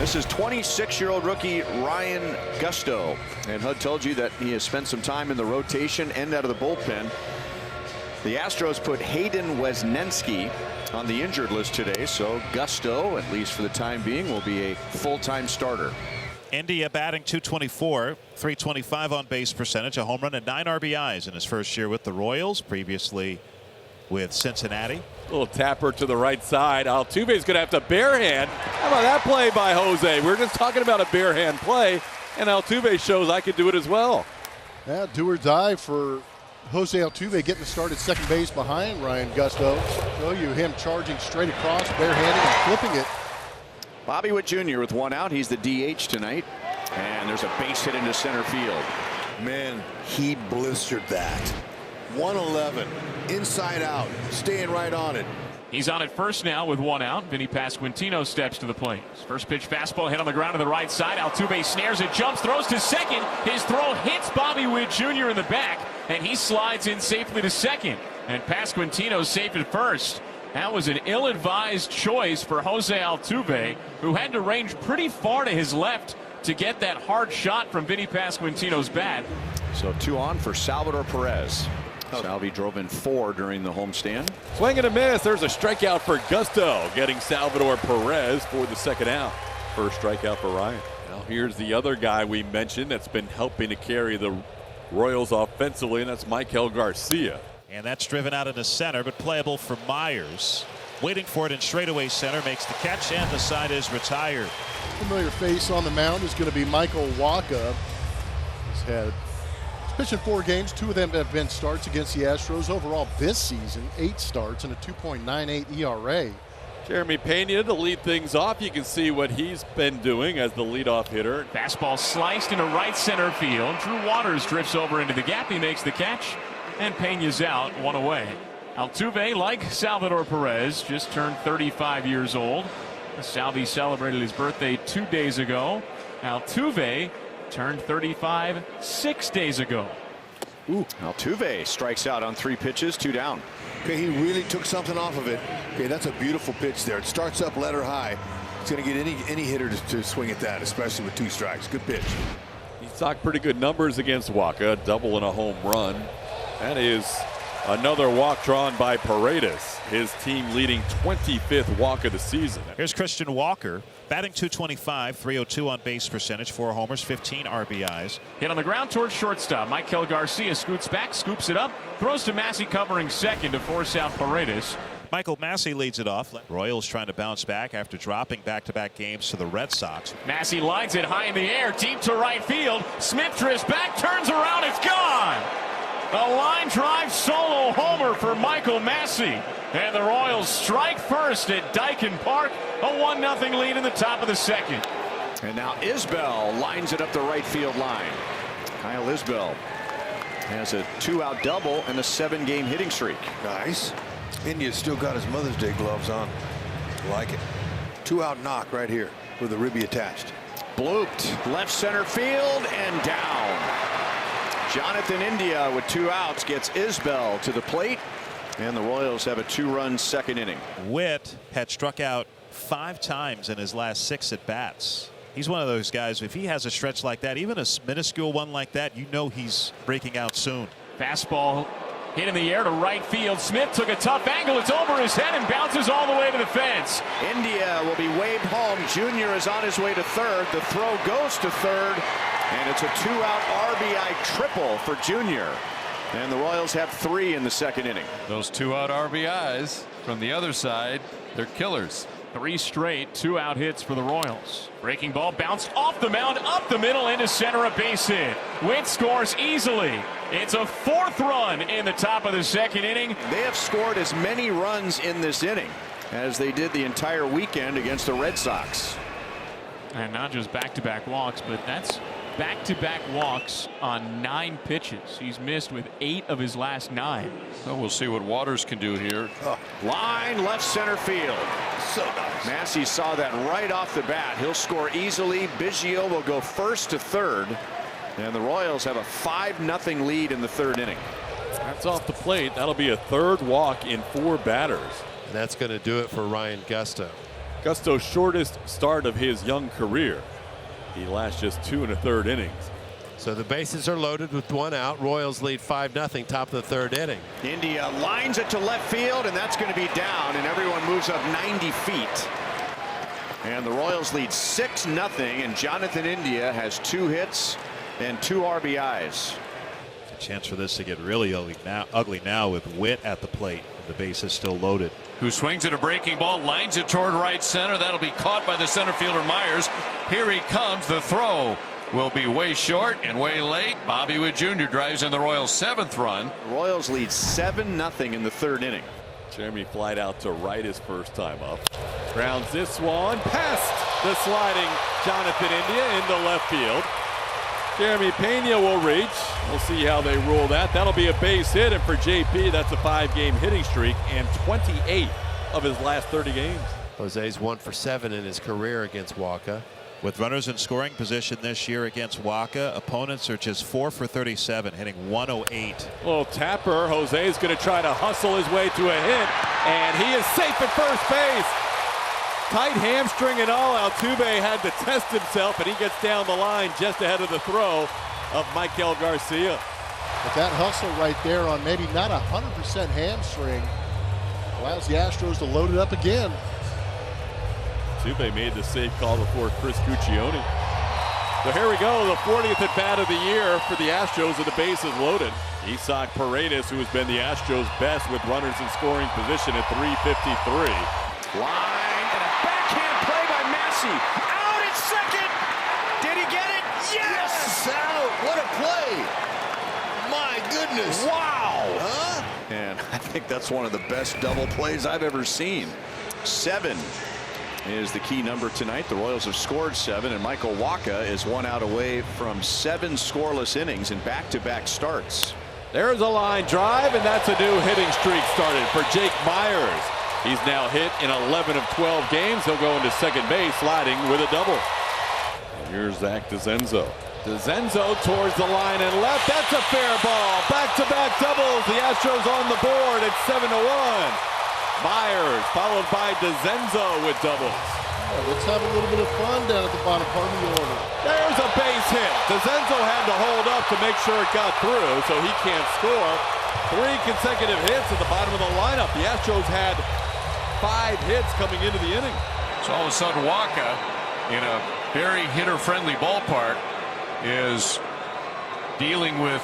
This is 26-year-old rookie Ryan Gusto. And Hud told you that he has spent some time in the rotation and out of the bullpen. The Astros put Hayden Wesnenski on the injured list today, so Gusto, at least for the time being, will be a full-time starter. India batting .224, .325 on base percentage, a home run and 9 RBIs in his first year with the Royals, previously with Cincinnati. Little tapper to the right side. Altuve's going to have to barehand. How about that play by Jose? We were just talking about a barehand play, and Altuve shows I could do it as well. Yeah, do or die for Jose Altuve getting the start at second base behind Ryan Gusto. Show you him charging straight across, barehanding and flipping it. Bobby Witt Jr. with one out. He's the DH tonight. And there's a base hit into center field. Man, he blistered that. 111, inside out, staying right on it. He's on at first now with one out. Vinny Pasquantino steps to the plate. His first pitch fastball hit on the ground to the right side. Altuve snares it, jumps, throws to second. His throw hits Bobby Witt Jr. in the back, and he slides in safely to second. And Pasquantino safe at first. That was an ill-advised choice for Jose Altuve, who had to range pretty far to his left to get that hard shot from Vinny Pasquantino's bat. So 2 on for Salvador Perez. Salvi drove in 4 during the homestand. Swing and a miss. There's a strikeout for Gusto, getting Salvador Perez for the second out. First strikeout for Ryan. Now here's the other guy we mentioned that's been helping to carry the Royals offensively, and that's Michael Garcia. And that's driven out into center, but playable for Myers. Waiting for it in straightaway center, makes the catch, and the side is retired. Familiar face on the mound is going to be Michael Wacha. He's pitched in 4 games. 2 of them have been starts against the Astros. Overall this season, 8 starts and a 2.98 ERA. Jeremy Pena to lead things off. You can see what he's been doing as the leadoff hitter. Fastball sliced into right center field. Drew Waters drifts over into the gap. He makes the catch, and Pena's out, 1 away. Altuve, like Salvador Perez, just turned 35 years old. Salvi celebrated his birthday 2 days ago. Altuve turned 35 6 days ago. Ooh, Altuve strikes out on 3 pitches, 2 down. Okay, he really took something off of it. Okay, that's a beautiful pitch there. It starts up letter high. It's going to get any hitter to swing at that, especially with 2 strikes. Good pitch. He's talked pretty good numbers against Wacha, a double and a home run. That is another walk drawn by Paredes, his team leading 25th walk of the season. Here's Christian Walker, batting .225, .302 on base percentage, 4 homers, 15 RBIs. Hit on the ground towards shortstop. Michael Garcia scoots back, scoops it up, throws to Massey covering second to force out Paredes. Michael Massey leads it off. Royals trying to bounce back after dropping back-to-back games to the Red Sox. Massey lines it high in the air, deep to right field. Smith drifts back, turns around, it's gone! A line drive solo homer for Michael Massey. And the Royals strike first at Dyken Park. A 1-0 lead in the top of the second. And now Isbell lines it up the right field line. Kyle Isbell has a 2-out double and a 7-game hitting streak. Nice. India's still got his Mother's Day gloves on. Like it. 2-out knock right here with the ribby attached. Blooped left center field and down. Jonathan India with 2 outs gets Isbell to the plate, and the Royals have a 2-run second inning. Witt had struck out 5 times in his last 6 at bats. He's one of those guys, if he has a stretch like that, even a minuscule one like that, you know he's breaking out soon. Fastball hit in the air to right field. Smith took a tough angle. It's over his head and bounces all the way to the fence. India will be waved home. Junior is on his way to third. The throw goes to third, and it's a 2-out RBI triple for Junior. And the Royals have 3 in the second inning. Those 2-out RBIs from the other side, they're killers. 3 straight 2-out hits for the Royals. Breaking ball bounced off the mound, up the middle into center, a base hit. Witt scores easily. It's a 4th run in the top of the second inning. They have scored as many runs in this inning as they did the entire weekend against the Red Sox. And not just back-to-back walks, but that's back-to-back walks on 9 pitches. He's missed with 8 of his last 9. Well, we'll see what Waters can do here. Line left center field. So nice. Massey saw that right off the bat. He'll score easily. Biggio will go first to third. And the Royals have a 5-0 lead in the 3rd inning. That's off the plate. That'll be a 3rd walk in 4 batters. And that's going to do it for Ryan Gusto. Gusto's shortest start of his young career. He lasts just 2 1/3 innings. So the bases are loaded with 1 out. Royals lead 5-0 top of the 3rd inning. India lines it to left field, and that's going to be down, and everyone moves up 90 feet. And the Royals lead 6-0, and Jonathan India has 2 hits and 2 RBIs. A chance for this to get really ugly now with Witt at the plate. The base is still loaded. Who swings at a breaking ball, lines it toward right center. That'll be caught by the center fielder Myers. Here he comes. The throw will be way short and way late. Bobby Witt Jr. drives in the Royals' 7th run. The Royals lead 7-0 in the 3rd inning. Jeremy flied out to right his first time up. Grounds this one past the sliding Jonathan India into left field. Jeremy Pena will reach. We'll see how they rule that. That'll be a base hit, and for JP, that's a 5-game hitting streak and 28 of his last 30 games. Jose's 1 for 7 in his career against Wacha. With runners in scoring position this year against Wacha, opponents are just 4 for 37, hitting 108. Little tapper. Jose's going to try to hustle his way to a hit, and he is safe at first base. Tight hamstring and all, Altuve had to test himself, and he gets down the line just ahead of the throw of Michael Garcia. But that hustle right there on maybe not 100% hamstring allows the Astros to load it up again. Altuve made the safe call before Chris Guccione. So here we go, the 40th at bat of the year for the Astros, and the base is loaded. Isaac Paredes, who has been the Astros' best with runners in scoring position at 353. Line and a backhand play by Massey. Out at second. Did he get it? Yes! Out. What a play. My goodness. Wow. Huh? And I think that's one of the best double plays I've ever seen. 7 is the key number tonight. The Royals have scored 7, and Michael Wacha is 1 out away from 7 scoreless innings in back-to-back starts. There's a line drive, and that's a new hitting streak started for Jake Myers. He's now hit in 11 of 12 games. He'll go into second base, sliding with a double. And here's Zach DeZenzo. DeZenzo towards the line and left. That's a fair ball. Back-to-back doubles. The Astros on the board at 7-1. Myers followed by DeZenzo with doubles. Let's have a little bit of fun down at the bottom part of the order. There's a base hit. DeZenzo had to hold up to make sure it got through, so he can't score. 3 consecutive hits at the bottom of the lineup. The Astros had 5 hits coming into the inning. So all of a sudden, Wacha, in a very hitter-friendly ballpark, is dealing with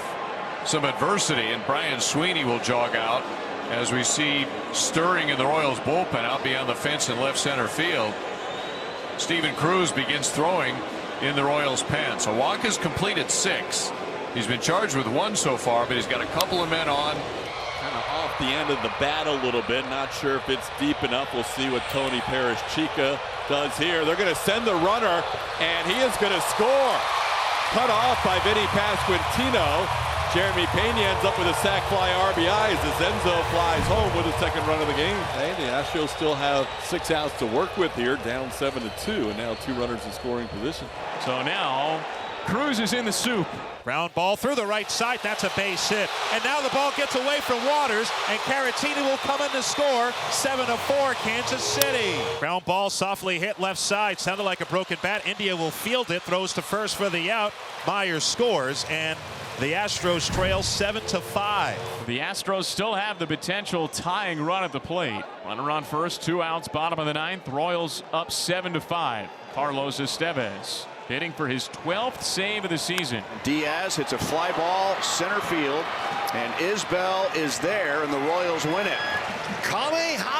some adversity, and Brian Sweeney will jog out as we see stirring in the Royals bullpen out beyond the fence in left center field. Steven Cruz begins throwing in the Royals pen. So Wacha's completed 6. He's been charged with 1 so far, but he's got a couple of men on. Kind of off the end of the bat a little bit. Not sure if it's deep enough. We'll see what Tony Parrish-Chica does here. They're going to send the runner, and he is going to score. Cut off by Vinny Pasquantino. Jeremy Pena ends up with a sac fly RBI as DeZenzo flies home with the second run of the game. Hey, the Astros still have 6 outs to work with here, down 7-2, and now 2 runners in scoring position. So now Cruz is in the soup. Ground ball through the right side. That's a base hit. And now the ball gets away from Waters, and Caratini will come in to score. 7-4, Kansas City. Ground ball softly hit left side. Sounded like a broken bat. India will field it. Throws to first for the out. Myers scores, and the Astros trail 7-5. The Astros still have the potential tying run at the plate. Runner on first, 2 outs, bottom of the 9th. Royals up 7-5. Carlos Estevez hitting for his 12th save of the season. Diaz hits a fly ball center field, and Isbell is there, and the Royals win it. Kamehame